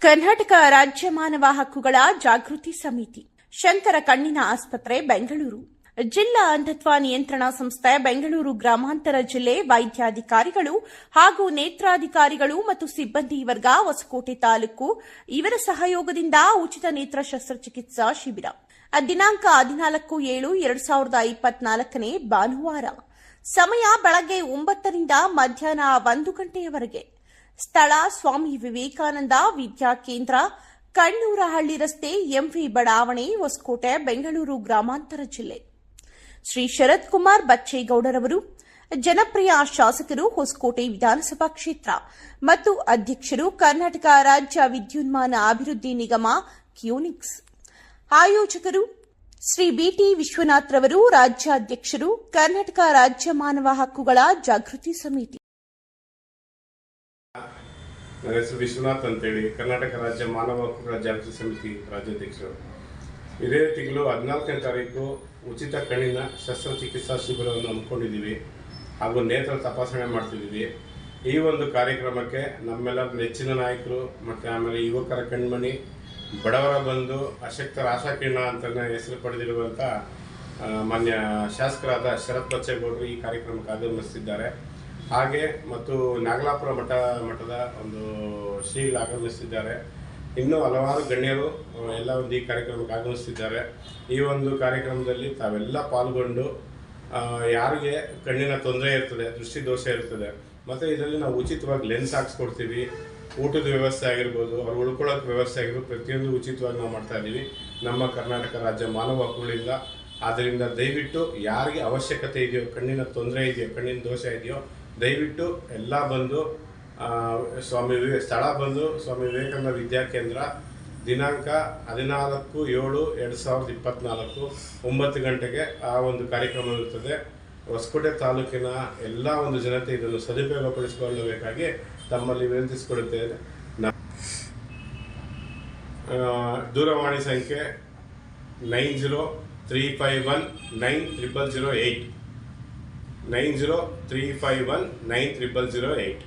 ಕರ್ನಾಟಕ ರಾಜ್ಯ ಮಾನವ ಹಕ್ಕುಗಳ ಜಾಗೃತಿ ಸಮಿತಿ, ಶಂಕರ ಕಣ್ಣಿನ ಆಸ್ಪತ್ರೆ, ಬೆಂಗಳೂರು. ಜಿಲ್ಲಾ ಅಂಧತ್ವ ನಿಯಂತ್ರಣ ಸಂಸ್ಥೆ, ಬೆಂಗಳೂರು ಗ್ರಾಮಾಂತರ ಜಿಲ್ಲೆ ವೈದ್ಯಾಧಿಕಾರಿಗಳು ಹಾಗೂ ನೇತ್ರಾಧಿಕಾರಿಗಳು ಮತ್ತು ಸಿಬ್ಬಂದಿ ವರ್ಗ, ಹೊಸಕೋಟೆ ತಾಲೂಕು ಇವರ ಸಹಯೋಗದಿಂದ ಉಚಿತ ನೇತ್ರ ಶಸ್ತ್ರಚಿಕಿತ್ಸಾ ಶಿಬಿರ ದಿನಾಂಕ 14/7/2024 ಭಾನುವಾರ. ಸಮಯ ಬೆಳಗ್ಗೆ 9 ರಿಂದ ಮಧ್ಯಾಹ್ನ 1 ಗಂಟೆಯವರೆಗೆ. ಸ್ಥಳ ಸ್ವಾಮಿ ವಿವೇಕಾನಂದ ವಿದ್ಯಾ ಕೇಂದ್ರ, ಕಣ್ಣೂರಹಳ್ಳಿ ರಸ್ತೆ, ಎಂವಿ ಬಡಾವಣೆ, ಹೊಸಕೋಟೆ, ಬೆಂಗಳೂರು ಗ್ರಾಮಾಂತರ ಜಿಲ್ಲೆ. ಶ್ರೀ ಶರತ್ ಕುಮಾರ್ ಬಚ್ಚೇಗೌಡರವರು, ಜನಪ್ರಿಯ ಶಾಸಕರು, ಹೊಸಕೋಟೆ ವಿಧಾನಸಭಾ ಕ್ಷೇತ್ರ ಮತ್ತು ಅಧ್ಯಕ್ಷರು, ಕರ್ನಾಟಕ ರಾಜ್ಯ ವಿದ್ಯುನ್ಮಾನ ಅಭಿವೃದ್ಧಿ ನಿಗಮ ಕ್ಯೂನಿಕ್ಸ್. ಆಯೋಜಕರು ಶ್ರೀ ಬಿಟಿ ವಿಶ್ವನಾಥ್ ರವರು, ರಾಜ್ಯಾಧ್ಯಕ್ಷರು, ಕರ್ನಾಟಕ ರಾಜ್ಯ ಮಾನವ ಹಕ್ಕುಗಳ ಜಾಗೃತಿ ಸಮಿತಿ. ನನ್ನ ಹೆಸರು ವಿಶ್ವನಾಥ್ ಅಂತೇಳಿ, ಕರ್ನಾಟಕ ರಾಜ್ಯ ಮಾನವ ಹಕ್ಕುಗಳ ಜಾಗೃತಿ ಸಮಿತಿ ರಾಜ್ಯಾಧ್ಯಕ್ಷರು. ಇದೇ ತಿಂಗಳು 14ನೇ ತಾರೀಕು ಉಚಿತ ಕಣ್ಣಿನ ಶಸ್ತ್ರಚಿಕಿತ್ಸಾ ಶಿಬಿರವನ್ನು ಹಮ್ಮಿಕೊಂಡಿದ್ದೀವಿ ಹಾಗೂ ನೇತ್ರ ತಪಾಸಣೆ ಮಾಡ್ತಿದ್ದೀವಿ. ಈ ಒಂದು ಕಾರ್ಯಕ್ರಮಕ್ಕೆ ನಮ್ಮೆಲ್ಲರ ನೆಚ್ಚಿನ ನಾಯಕರು ಮತ್ತು ಆಮೇಲೆ ಯುವಕರ ಕಣ್ಮಣಿ, ಬಡವರ ಬಂಧು, ಅಶಕ್ತರ ಆಶಾಕಿರಣ ಅಂತಲೇ ಹೆಸರು ಪಡೆದಿರುವಂಥ ಮಾನ್ಯ ಶಾಸಕರಾದ ಶರತ್ ಬಚ್ಚೇಗೌಡರು ಈ ಕಾರ್ಯಕ್ರಮಕ್ಕೆ ಆಗಮಿಸುತ್ತಿದ್ದಾರೆ. ಹಾಗೆ ಮತ್ತು ನಾಗಲಾಪುರ ಮಠದ ಒಂದು ಶ್ರೀಗಳು ಆಗಮಿಸುತ್ತಿದ್ದಾರೆ. ಇನ್ನೂ ಹಲವಾರು ಗಣ್ಯರು ಎಲ್ಲ ಒಂದು ಈ ಕಾರ್ಯಕ್ರಮಕ್ಕೆ ಆಗಮಿಸುತ್ತಿದ್ದಾರೆ. ಈ ಒಂದು ಕಾರ್ಯಕ್ರಮದಲ್ಲಿ ತಾವೆಲ್ಲ ಪಾಲ್ಗೊಂಡು ಯಾರಿಗೆ ಕಣ್ಣಿನ ತೊಂದರೆ ಇರ್ತದೆ, ದೃಷ್ಟಿದೋಷ ಇರ್ತದೆ, ಮತ್ತು ಇದರಲ್ಲಿ ನಾವು ಉಚಿತವಾಗಿ ಲೆನ್ಸ್ ಹಾಕ್ಸ್ಕೊಡ್ತೀವಿ. ಊಟದ ವ್ಯವಸ್ಥೆ ಆಗಿರ್ಬೋದು, ಅವ್ರು ಉಳ್ಕೊಳ್ಳೋಕೆ ವ್ಯವಸ್ಥೆ ಆಗಿರ್ಬೋದು, ಪ್ರತಿಯೊಂದು ಉಚಿತವಾಗಿ ನಾವು ಮಾಡ್ತಾ ಇದ್ದೀವಿ ನಮ್ಮ ಕರ್ನಾಟಕ ರಾಜ್ಯ ಮಾನವ ಹಕ್ಕುಗಳಿಂದ. ಆದ್ದರಿಂದ ದಯವಿಟ್ಟು ಯಾರಿಗೆ ಅವಶ್ಯಕತೆ ಇದೆಯೋ, ಕಣ್ಣಿನ ತೊಂದರೆ ಇದೆಯೋ, ಕಣ್ಣಿನ ದೋಷ ಇದೆಯೋ, ದಯವಿಟ್ಟು ಎಲ್ಲ ಬಂದು ಸ್ಥಳ ಬಂದು ಸ್ವಾಮಿ ವಿವೇಕಾನಂದ ವಿದ್ಯಾ ಕೇಂದ್ರ, ದಿನಾಂಕ 14/7/2024 9 ಗಂಟೆಗೆ ಆ ಒಂದು ಕಾರ್ಯಕ್ರಮ ಇರುತ್ತದೆ. ಹೊಸಕೋಟೆ ತಾಲೂಕಿನ ಎಲ್ಲ ಒಂದು ಜನತೆ ಇದನ್ನು ಸದುಪಯೋಗಪಡಿಸಿಕೊಳ್ಳಬೇಕಾಗಿ ತಮ್ಮಲ್ಲಿ ವಿನಂತಿಸಿಕೊಳ್ಳುತ್ತೇನೆ. ದೂರವಾಣಿ ಸಂಖ್ಯೆ 9035190008 9035190008.